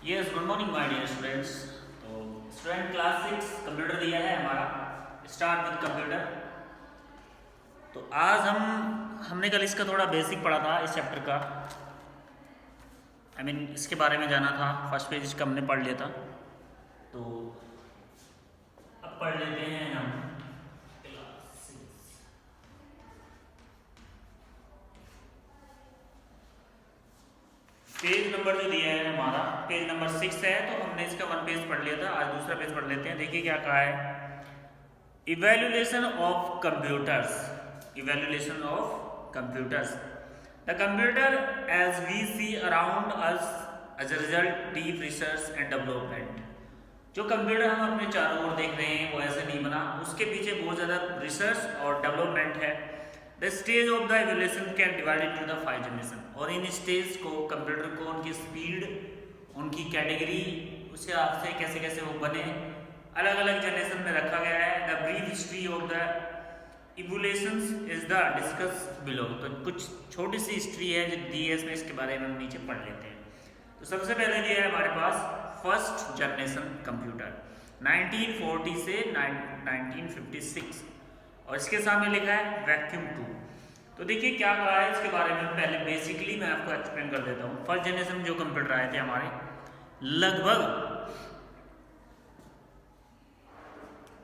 Yes, good morning my dear students. तो student class 6 computer दिया है हमारा, स्टार्ट विद कंप्यूटर। तो आज हमने कल इसका थोड़ा बेसिक पढ़ा था इस चैप्टर का। इसके बारे में जाना था। फर्स्ट पेज इसका हमने पढ़ लिया था। तो अब पढ़ लेते हैं हम क्लास 6। पेज नंबर जो दिया है हमारा पेज नंबर 6 है। तो हमने इसका वन पेज पढ़ लिया था, आज दूसरा पेज पढ़ लेते हैं। देखिए क्या कहा है, evaluation of computers. Evaluation of computers, the computer as we see around us as a result deep research and development. जो कंप्यूटर हम अपने चारों ओर देख रहे हैं वो ऐसे नहीं बना, उसके पीछे बहुत ज़्यादा रिसर्च और डेवलपमेंट है। The stage of the evolution can divide into the 5 generation. और इन स्टेज को कंप्यूटर को उनकी स्पीड, उनकी कैटेगरी, उससे आपसे कैसे कैसे वो बने, अलग अलग जनरेशन में रखा गया है। The brief history of the evolution is the discuss below. तो कुछ छोटी सी हिस्ट्री है जो दी है इसमें, इसके बारे में हम नीचे पढ़ लेते हैं। तो सबसे पहले दिया है हमारे पास फर्स्ट जनरेशन कंप्यूटर 1940 से 1956, और इसके सामने लिखा है वैक्यूम ट्यूब। तो देखिए क्या कहा है इसके बारे में, पहले बेसिकली मैं आपको एक्सप्लेन कर देता हूँ। फर्स्ट जनरेशन जो कंप्यूटर आए थे हमारे, लगभग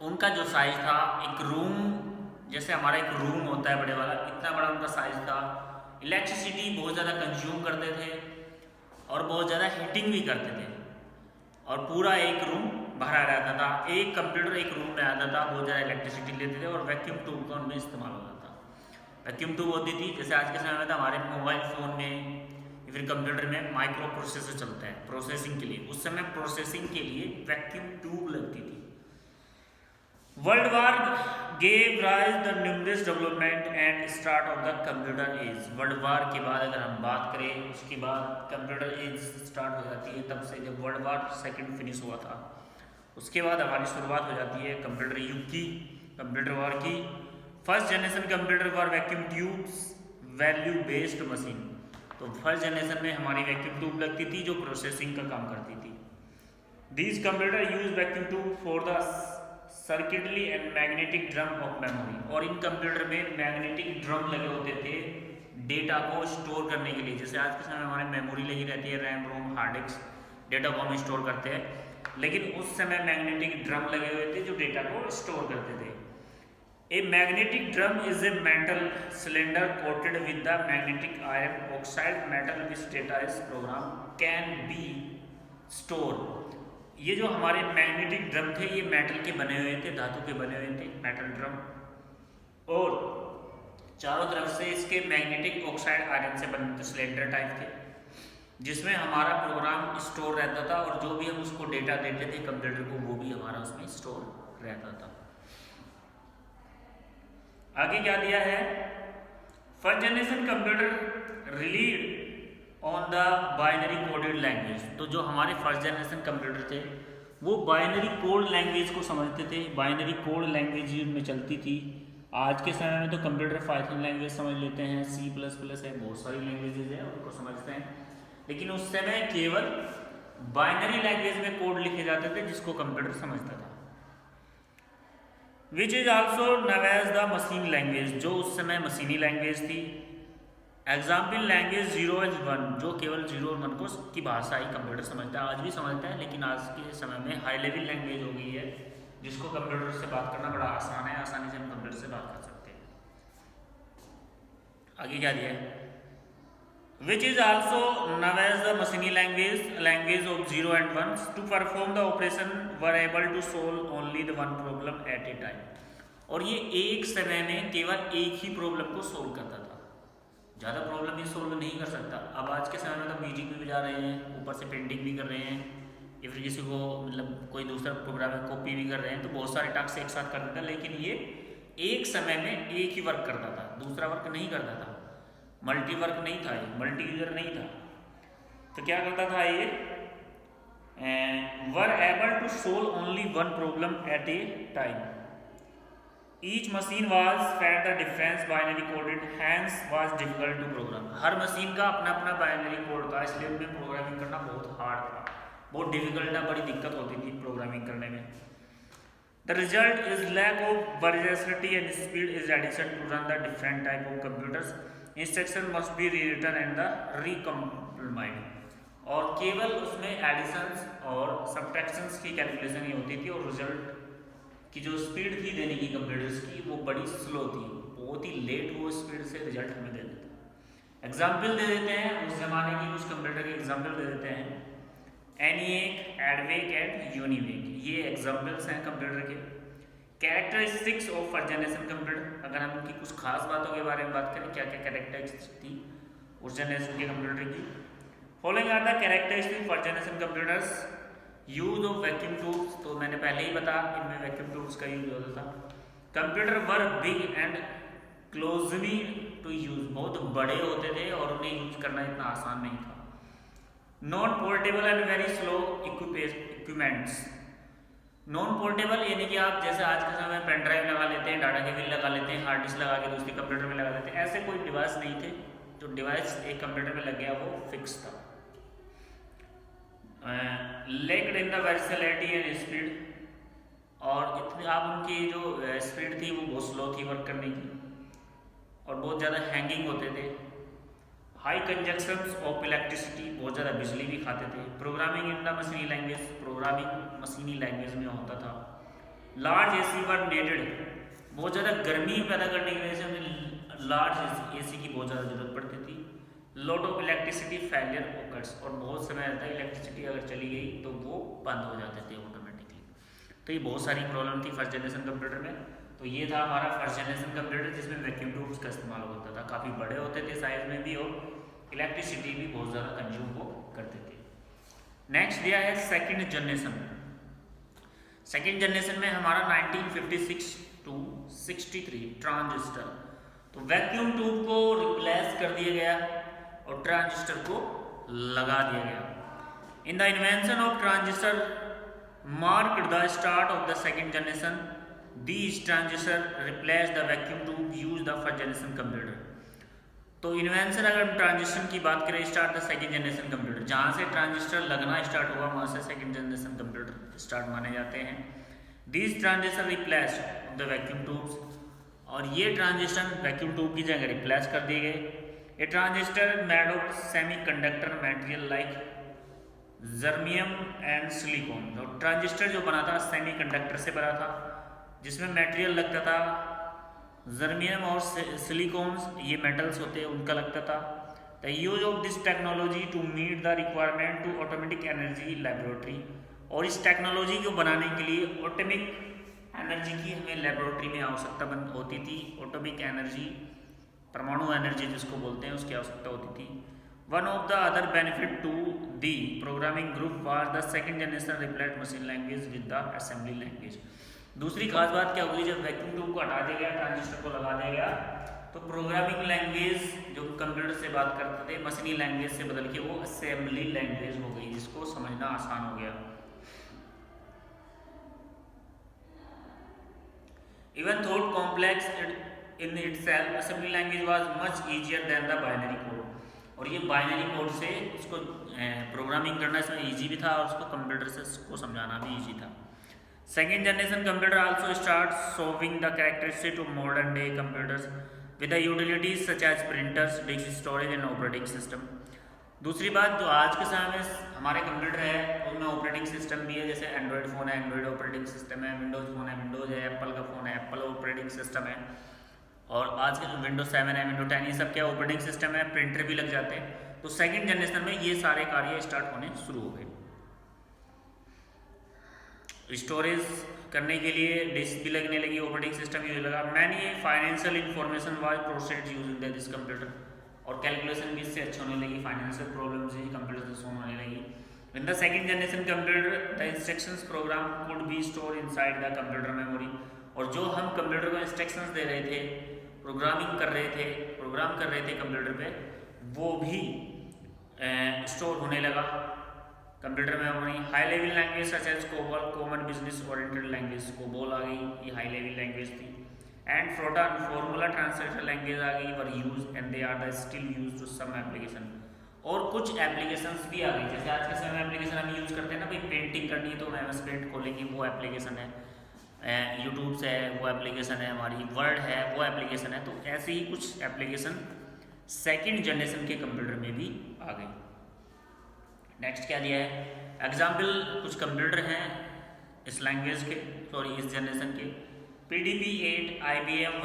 उनका जो साइज था, एक रूम जैसे हमारा एक रूम होता है बड़े वाला, इतना बड़ा उनका साइज था। इलेक्ट्रिसिटी बहुत ज़्यादा कंज्यूम करते थे और बहुत ज़्यादा हीटिंग भी करते थे, और पूरा एक रूम भरा रहता था। एक कंप्यूटर एक रूम में आता था, बहुत ज़्यादा इलेक्ट्रिसिटी लेते थे, और वैक्यूम ट्यूब का उनमें इस्तेमाल होता था। वैक्यूम ट्यूब होती थी जैसे आज के समय में था हमारे मोबाइल फ़ोन में या फिर कंप्यूटर में माइक्रो प्रोसेसर चलता है प्रोसेसिंग के लिए। उस समय प्रोसेसिंग के लिए वैक्यूम ट्यूब लगती थी। World war gave rise the numerous development and start of the computer age. World war के बाद अगर हम बात करें, उसके बाद कंप्यूटर एज स्टार्ट हो जाती है, तब से जब वर्ल्ड वार सेकंड फिनिश हुआ था, उसके बाद हमारी शुरुआत हो जाती है कंप्यूटर युग की, कंप्यूटर वार की। First generation computer for vacuum tubes, value based machine. तो फर्स्ट जनरेशन में हमारी वैक्यूम ट्यूब लगती थी जो प्रोसेसिंग का काम करती थी। These computer use vacuum tube for the circuitry and magnetic drum of memory. और इन कंप्यूटर में मैग्नेटिक ड्रम लगे होते थे डेटा को स्टोर करने के लिए। जैसे आज के समय हमारे मेमोरी लगी रहती है, RAM ROM hard disk, data को हम स्टोर करते हैं, लेकिन उस समय मैग्नेटिक ड्रम लगे हुए थे जो डेटा को स्टोर करते थे। A magnetic drum is a metal cylinder coated with the magnetic iron oxide metal which data is program can be store. ये जो हमारे मैग्नेटिक ड्रम थे ये मेटल के बने हुए थे, धातु के बने हुए थे मेटल ड्रम, और चारों तरफ से इसके मैग्नेटिक ऑक्साइड आयरन से बने थे, सिलेंडर टाइप थे, जिसमें हमारा प्रोग्राम स्टोर रहता था, और जो भी हम उसको डेटा देते थे कंप्यूटर को वो भी हमारा उसमें स्टोर रहता था। आगे क्या दिया है, first generation computer relied on the binary coded language. तो जो हमारे फर्स्ट जनरेशन कंप्यूटर थे वो बाइनरी कोड लैंग्वेज को समझते थे, बाइनरी कोड लैंग्वेज उनमें चलती थी। आज के समय में तो कंप्यूटर पाइथन लैंग्वेज समझ लेते हैं, C++ है, बहुत सारी लैंग्वेजेज हैं उनको समझते हैं, लेकिन उस समय केवल बाइनरी लैंग्वेज में कोड लिखे जाते थे जिसको कंप्यूटर समझता था। Which is also known as the machine language, जो उस समय मशीनी लैंग्वेज थी। एग्जाम्पल लैंग्वेज 0 और 1, जो केवल 0 और 1 को की भाषा ही कंप्यूटर समझता है, आज भी समझता है, लेकिन आज के समय में हाई लेवल लैंग्वेज हो गई है जिसको कंप्यूटर से बात करना बड़ा आसान है, आसानी से हम कंप्यूटर से बात कर सकते हैं। आगे क्या दिया है, which is also known as the मशीनी language, language of 0 and 1 to perform the operation were able to solve only the one problem at a time. और ये एक समय में केवल एक ही प्रॉब्लम को सोल्व करता था, ज़्यादा प्रॉब्लम ही सोल्व नहीं कर सकता। अब आज के समय में तो म्यूजिक भी बजा रहे हैं, ऊपर से पेंटिंग भी कर रहे हैं, या फिर किसी को मतलब कोई दूसरा प्रोग्राम है कॉपी भी कर रहे हैं, तो बहुत सारे टास्क एक साथ कर देता है, लेकिन ये एक समय में एक ही वर्क करता था, दूसरा वर्क नहीं करता था, मल्टी वर्क नहीं था, ये मल्टी यूजर नहीं था। तो क्या करता था ये, were able to solve only one problem at a time. Each machine was fed the different binary coded, hence was difficult to program। Her machine का अपना अपना बाइनरी कोड था, इसलिए उनमें प्रोग्रामिंग करना बहुत हार्ड था। बहुत डिफिकल्ट था, बड़ी दिक्कत होती थी प्रोग्रामिंग करने में। The result is lack of versatility and speed is addition to run the different type of computers, instruction must be rewritten and the recompiled. और केवल उसमें एडिशंस और सब्ट्रैक्शंस की कैलकुलेशन ही होती थी, और रिजल्ट की जो स्पीड थी देने की कंप्यूटर्स की वो बड़ी स्लो थी, बहुत ही लेट वो स्पीड से रिजल्ट हमें दे देता। एग्जाम्पल दे देते हैं उस जमाने की, कुछ कंप्यूटर के एग्जाम्पल दे देते हैं। एनिएक, एडवेक एंड यूनिवेक, ये एग्जाम्पल्स हैं कंप्यूटर के। Characteristics of first generation computer, अगर हम उनकी कुछ खास बातों के बारे में बात करें, क्या क्या कैरेक्टरिस्टिक्स थी उस जनरेशन के कंप्यूटर की। Following are the characteristics for generation computers. Use of vacuum tubes, तो मैंने पहले ही बताया इनमें वैक्यूम ट्यूब्स का यूज होता था। Computer were big and closely to use, बहुत बड़े होते थे और उन्हें यूज करना इतना आसान नहीं था। Non portable and very slow equipments. Non portable यानी कि आप जैसे आज के समय में पेन ड्राइव लगा लेते हैं, डाटा केबल लगा लेते हैं, हार्ड डिस्क लगा के दूसरी कंप्यूटर में लगा देते हैं, ऐसे कोई डिवाइस नहीं थे। जो डिवाइस एक कंप्यूटर में लग गया वो फिक्स था। Lacked in the versatility and speed, और इतनी आप उनकी जो स्पीड थी वो बहुत स्लो थी वर्क करने की, और बहुत ज़्यादा हैंगिंग होते थे। हाई कंजक्शंस ऑफ इलेक्ट्रिसिटी, बहुत ज़्यादा बिजली भी खाते थे। प्रोग्रामिंग इन द मशीनी लैंग्वेज, प्रोग्रामिंग मशीनी लैंग्वेज में होता था। लार्ज एसी वर नीडेड, बहुत ज़्यादा गर्मी पैदा करने की वजह से हमें लार्ज एसी की बहुत ज़्यादा ज़रूरत पड़ती थी। Lot of electricity failure occurs, और बहुत समय रहता है इलेक्ट्रिसिटी अगर चली गई तो वो बंद हो जाते थे ऑटोमेटिकली। तो ये बहुत सारी प्रॉब्लम थी फर्स्ट जनरेशन कंप्यूटर में। तो ये था हमारा फर्स्ट जनरेशन कंप्यूटर जिसमें वैक्यूम ट्यूब्स का इस्तेमाल होता था, काफ़ी बड़े होते थे साइज में भी, और इलेक्ट्रिसिटी भी बहुत ज़्यादा कंज्यूम वो करते थे। नेक्स्ट दिया है सेकेंड जनरेशन। सेकेंड जनरेशन में हमारा 1956 टू 63 ट्रांजिस्टर, तो वैक्यूम ट्यूब को रिप्लेस कर दिया गया और ट्रांजिस्टर को लगा दिया गया। In the invention of transistor marked the start of the second generation. These transistor replaced the vacuum tube used the first generation computer। तो इन्वेंशन अगर हम ट्रांजिस्टर की बात करें, start the second generation computer, जहाँ से ट्रांजिस्टर लगना start हुआ वहाँ से सेकेंड जनरेशन कंप्यूटर स्टार्ट माने जाते हैं। These transistor replaced the vacuum tubes, और ये ट्रांजिस्टर वैक्यूम ट्यूब की जगह रिप्लेस कर दिए गए। A transistor made of semiconductor material like germanium and silicon, तो ट्रांजिस्टर जो बना था सेमीकंडक्टर से बना था, जिसमें मटेरियल लगता था जर्मियम और सिलिकॉन्स, ये मेटल्स होते हैं उनका लगता था। The use of this technology to meet the requirement to automatic energy laboratory, और इस टेक्नोलॉजी को बनाने के लिए ऑटोमिक एनर्जी की हमें लेबोरेटरी में आवश्यकता होती थी। ऑटोमिक एनर्जी, परमाणु एनर्जी जिसको बोलते हैं, उसकी आवश्यकता होती थी। One of the other benefit to the programming group was the second generation replaced machine language with the assembly language. दूसरी खास बात क्या होगी, जब वैक्यूम ट्यूब को हटा दिया गया, ट्रांजिस्टर को लगा दिया गया, तो प्रोग्रामिंग लैंग्वेज जो कंप्यूटर से बात करते थे मशीनी लैंग्वेज से बदल के वो असेंबली लैंग्वेज हो गई, जिसको समझना आसान हो गया। Even thought complex in itself, assembly language was much easier than the binary code, और ये बाइनरी कोड से इसको प्रोग्रामिंग करना इसमें ईजी भी था और उसको कंप्यूटर से इसको समझाना भी ईजी था। Second generation computer also starts solving the characteristics of modern day computers with the utilities such as printers, disk storage and operating system। दूसरी बात, जो आज के समय में हमारे कंप्यूटर है उनमें ऑपरेटिंग सिस्टम भी है, जैसे एंड्रॉयड फ़ोन है एंड्रॉयड ऑपरेटिंग सिस्टम है, विंडोज़ फ़ोन है विंडोज़ है, एप्पल का फ़ोन है एप्पल ऑपरेटिंग सिस्टम है, और आज के विंडोज 7 है, विंडो 10, ये सब क्या ऑपरेटिंग सिस्टम है, प्रिंटर भी लग जाते हैं। तो सेकेंड जनरेशन में ये सारे कार्य स्टार्ट होने शुरू हो गए। स्टोरेज करने के लिए डिस्क भी लगने लगी, ऑपरेटिंग सिस्टम यूज लगा। Many financial information was processed using this computer, और कैलकुलेशन भी इससे अच्छी होने लगी, फाइनेंशियल प्रॉब्लम्स ही कंप्यूटर से सॉल्व होने लगी। In the second generation computer the instructions program could be store inside the computer memory, और जो हम कंप्यूटर को इंस्ट्रक्शंस दे रहे थे, प्रोग्राम कर रहे थे कंप्यूटर पे, वो भी स्टोर होने लगा computer memory. High level language such as COBOL, common business oriented language, COBOL आ गई, ये हाई लेवल लैंग्वेज थी। एंड फॉर्मूला ट्रांसलेटर लैंग्वेज आ गई, were use and they are the still use to some application, और कुछ applications भी आ गई, जैसे आज के समय में एप्लीकेशन हम यूज़ करते हैं ना, भाई पेंटिंग करनी है तो हम MS पेंट खोलेंगे, वो एप्लीकेशन है, यूट्यूब से है वो एप्लीकेशन है, हमारी वर्ड है वो एप्लीकेशन है। तो ऐसे ही कुछ एप्लीकेशन सेकंड जनरेशन के कंप्यूटर में भी आ गई। नेक्स्ट क्या दिया है, एग्जाम्पल कुछ कंप्यूटर हैं इस लैंग्वेज के, सॉरी इस जनरेशन के, PDP-8, IBM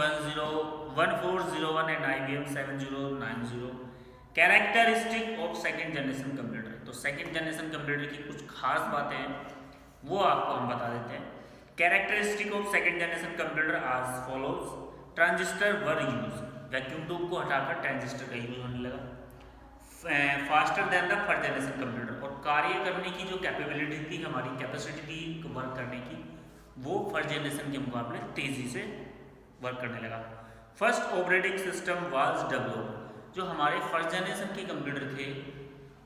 1401 and IBM 7090। Characteristic of second generation computer, तो सेकेंड जनरेशन कंप्यूटर की कुछ खास बातें हैं वो आपको हम बता देते हैं। Characteristic of second generation computer आज follows, transistor were use, vacuum tube को हटाकर ट्रांजिस्टर का यूज होने लगा। Faster than the first generation computer, और कार्य करने की जो कैपेबिलिटी थी, हमारी कैपेसिटी थी वर्क करने की, वो फर्स्ट जनरेशन के मुकाबले तेजी से वर्क करने लगा। First operating system was developed, जो हमारे फर्स्ट जनरेशन के कंप्यूटर थे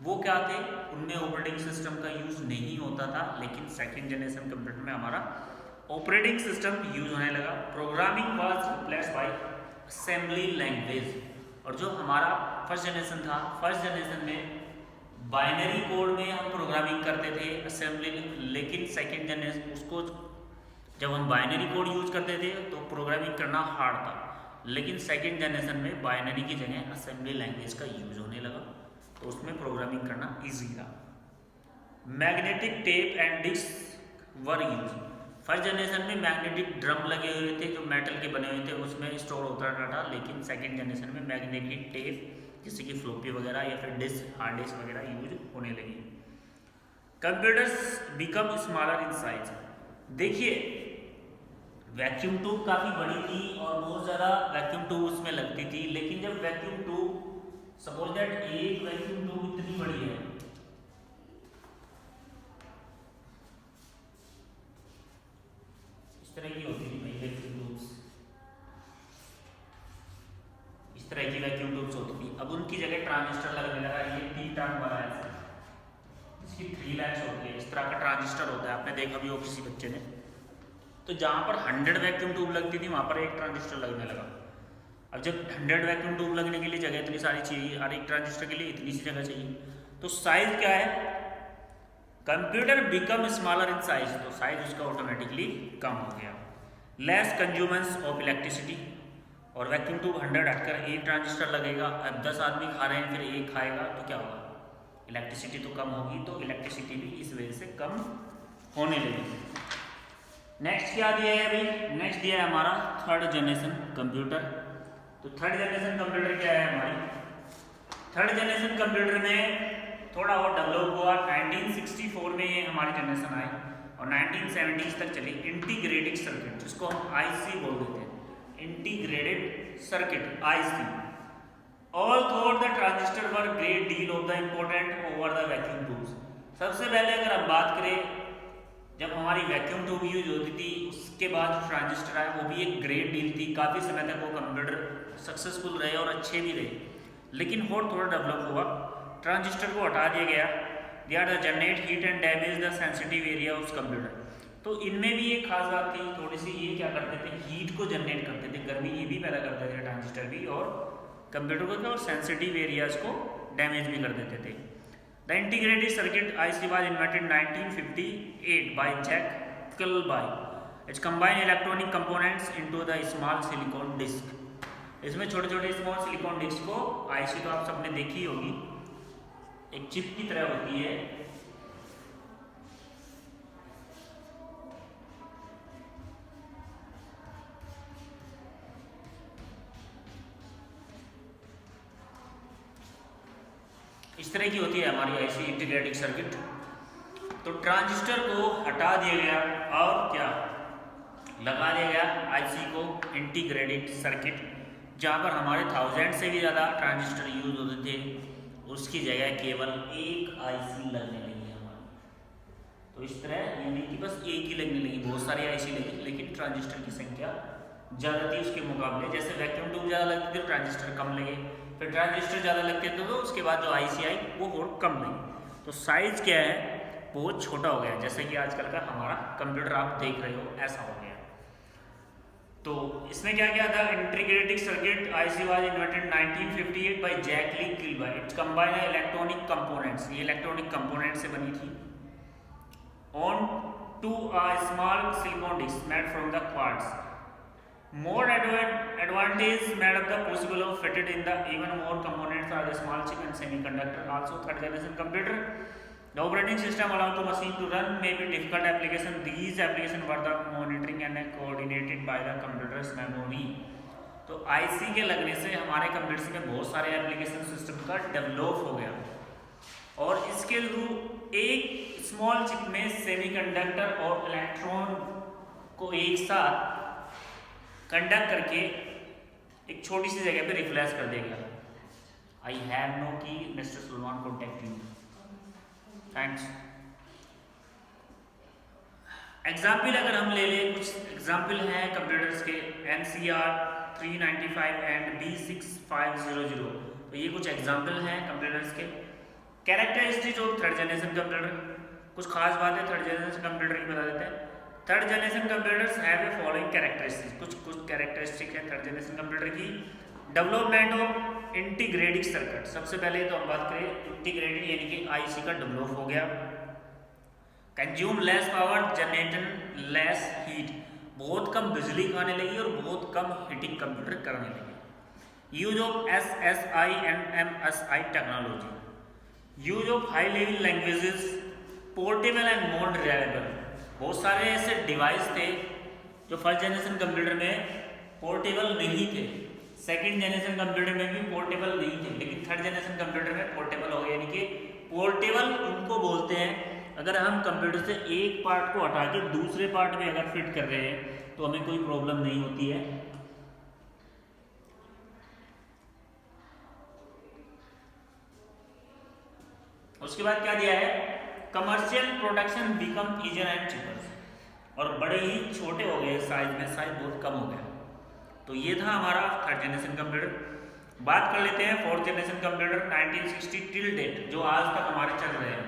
वो क्या थे, उनमें ऑपरेटिंग सिस्टम का यूज नहीं होता था, लेकिन सेकेंड जनरेशन कंप्यूटर में हमारा ऑपरेटिंग सिस्टम यूज होने लगा। Programming was replaced by assembly language, और जो हमारा फर्स्ट जनरेशन था, फर्स्ट जनरेशन में बाइनरी कोड में हम प्रोग्रामिंग करते थे असेंबली, लेकिन सेकेंड जनरेशन उसको जब हम बाइनरी कोड यूज करते थे तो प्रोग्रामिंग करना हार्ड था, लेकिन सेकेंड जनरेशन में बाइनरी की जगह असेंबली लैंग्वेज का यूज होने लगा, तो उसमें प्रोग्रामिंग करना ईजी था। Magnetic tape and disk were use, first generation में मैग्नेटिक ड्रम लगे हुए थे जो मेटल के बने हुए थे, उसमें स्टोर होता था, लेकिन सेकेंड जनरेशन में मैग्नेटिक टेप जैसे कि फ्लोपी वगैरह या फिर डिस्क, हार्ड डिस्क वगैरह यूज होने लगी। Computers become smaller in size, देखिए वैक्यूम ट्यूब काफ़ी बड़ी थी और बहुत ज़्यादा वैक्यूम ट्यूब उसमें लगती थी, लेकिन जब वैक्यूम ट्यूब सपोज दैट एक वैक्यूम ट्यूब इतनी बड़ी है, इस तरह की होती थी भाई वैक्यूम ट्यूब्स, इस तरह की वैक्यूम ट्यूब्स होती थी। अब उनकी जगह ट्रांजिस्टर लगने लगा, ये 3 टर्न वाला है, इसकी 3 लाइन्स होती है, इस तरह का ट्रांजिस्टर होता है, आपने देखा भी हो किसी बच्चे ने। तो जहाँ पर 100 वैक्यूम ट्यूब लगती थी वहाँ पर एक ट्रांजिस्टर लगने लगा। अब जब 100 वैक्यूम ट्यूब लगने के लिए जगह इतनी सारी चाहिए और एक ट्रांजिस्टर के लिए इतनी सी जगह चाहिए, तो साइज क्या है, computer become smaller in size, तो साइज उसका ऑटोमेटिकली कम हो गया। लेस कंज्यूमेंस ऑफ इलेक्ट्रिसिटी, और वैक्यूम ट्यूब 100 हटकर एक ट्रांजिस्टर लगेगा, अब 10 आदमी खा रहे हैं फिर एक खाएगा तो क्या होगा, इलेक्ट्रिसिटी तो कम होगी, तो इलेक्ट्रिसिटी भी इस वजह से कम होने लगेगी। नेक्स्ट क्या दिया है भाई, नेक्स्ट दिया है हमारा थर्ड जनरेशन कंप्यूटर। तो थर्ड जनरेशन कंप्यूटर क्या है हमारी, थर्ड जनरेशन कंप्यूटर में थोड़ा और डेवलप हुआ, 1964 में ये हमारी जनरेशन आई और 1970s तक चली। इंटीग्रेटेड सर्किट, जिसको हम IC बोल देते हैं, integrated circuit IC। All thought the transistor were great deal of the important over the vacuum tubes. सबसे पहले अगर हम बात करें, जब हमारी वैक्यूम ट्यूब यूज होती थी उसके बाद जो ट्रांजिस्टर आया वो भी एक ग्रेट डील थी, काफ़ी समय तक वो कंप्यूटर सक्सेसफुल रहे और अच्छे भी रहे, लेकिन और थोड़ा डेवलप हुआ, ट्रांजिस्टर को हटा दिया गया, they are the generate heat and damage the sensitive area of computer. तो इनमें भी एक खास बात थी थोड़ी सी, ये क्या करते थे, हीट को जनरेट करते थे, गर्मी ये भी पैदा करते थे ट्रांजिस्टर भी, और कंप्यूटर को क्या, और सेंसिटिव एरियाज को डैमेज भी कर देते थे। The integrated circuit IC was invented 1958 by Jack Kilby. It combines electronic components into the small silicon disk. इसमें छोटे छोटे स्मॉल सिलिकॉन डिस्क को, IC तो आप सबने देखी होगी, एक चिप की तरह होती है, इस तरह की होती है हमारी IC इंटीग्रेटेड सर्किट। तो ट्रांजिस्टर को हटा दिया गया और क्या लगा दिया गया, IC को इंटीग्रेटेड सर्किट, जहाँ पर हमारे 1000 से भी ज़्यादा ट्रांजिस्टर यूज होते थे, उसकी जगह केवल एक IC लगने लगी हमारी। तो इस तरह ये नहीं कि बस एक ही लगने लगी, बहुत सारी IC लगी, लेकिन ट्रांजिस्टर की संख्या ज़्यादा थी उसके मुकाबले। जैसे वैक्यूम ट्यूब ज़्यादा लगती थी, ट्रांजिस्टर कम लगे, फिर ट्रांजिस्टर ज़्यादा लगते थे तो उसके बाद जो IC आई वो और कम लगी। तो साइज़ क्या है, बहुत छोटा हो गया, जैसे कि आजकल का हमारा कंप्यूटर आप देख रहे हो ऐसा हो गया। तो इसमें क्या क्या था, integrated circuit IC was invented 1958 by Jack Lee Kilby. It's combine electronic components, ये इलेक्ट्रॉनिक कंपोनेंट से बनी थी। On to a small silicon disk made from the quartz. More advantage made of the possible of fitted in the even more components are the small chip and semiconductor. Also, third generation computer. The operating system allowed the machine to run may be difficult application. These applications were the monitoring and coordinated by the computer's memory. तो IC के लगने से हमारे computers में बहुत सारे application system का develop हो गया और इसके थ्रू एक स्मॉल चिप में सेमीकंडक्टर और इलेक्ट्रॉन को एक साथ कंडक्ट करके एक छोटी सी जगह पे रिफ्लेक्स कर देगा। I have no key mister Suleman contact you. Thanks. Example अगर हम ले लें, कुछ एग्जाम्पल हैं कंप्यूटर्स के NCR 395 एंड B6500। तो ये कुछ एग्जाम्पल हैं कंप्यूटर्स के। Characteristics of third generation computer, कुछ खास बातें थर्ड जनरेशन कंप्यूटर की बता देते हैं। Third generation computers have a following characteristics, कुछ कैरेक्टरिस्टिक है थर्ड जनरेशन कंप्यूटर की। डेवलपमेंट ऑफ इंटीग्रेटेड सर्किट, सबसे पहले तो हम बात करें इंटीग्रेटेड यानी कि आईसी का डेवलप हो गया। Consume less power, generate less heat, बहुत कम बिजली खाने लगी और बहुत कम हीटिंग कंप्यूटर करने लगी। Use of SSI and MSI technology, use of high level languages, portable and more reliable. बहुत सारे ऐसे डिवाइस थे जो फर्स्ट जनरेशन कंप्यूटर में पोर्टेबल नहीं थे, सेकंड जनरेशन कंप्यूटर में भी पोर्टेबल नहीं थे, लेकिन थर्ड जनरेशन कंप्यूटर में पोर्टेबल हो गया। यानी कि पोर्टेबल उनको बोलते हैं अगर हम कंप्यूटर से एक पार्ट को हटा के दूसरे पार्ट में अगर फिट कर रहे हैं तो हमें कोई प्रॉब्लम नहीं होती है। उसके बाद क्या दिया है, commercial production become easier and cheaper, और बड़े ही छोटे हो गए साइज में, साइज बहुत कम हो गया। तो ये था हमारा थर्ड जनरेशन कंप्यूटर। बात कर लेते हैं fourth generation computer 1960 till date, जो आज तक हमारे चल रहे हैं।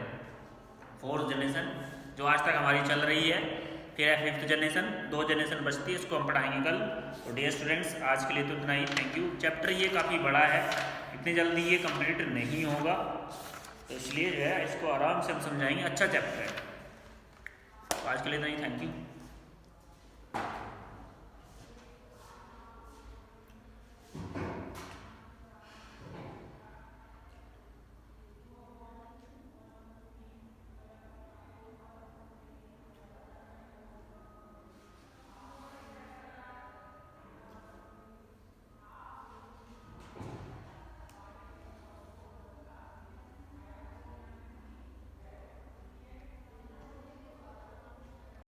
फोर्थ जनरेशन जो आज तक हमारी चल रही है, फिर है फिफ्थ जनरेशन, 2 जनरेशन बचती है, इसको हम पढ़ाएंगे कल। तो डियर स्टूडेंट्स, आज के लिए तो इतना ही। Thank you. चैप्टर ये काफ़ी बड़ा है, इतनी जल्दी ये कंप्लीट नहीं होगा, तो इसलिए जो है इसको आराम से हम समझाएंगे। अच्छा चैप्टर है। तो आज के लिए इतना ही। Thank you.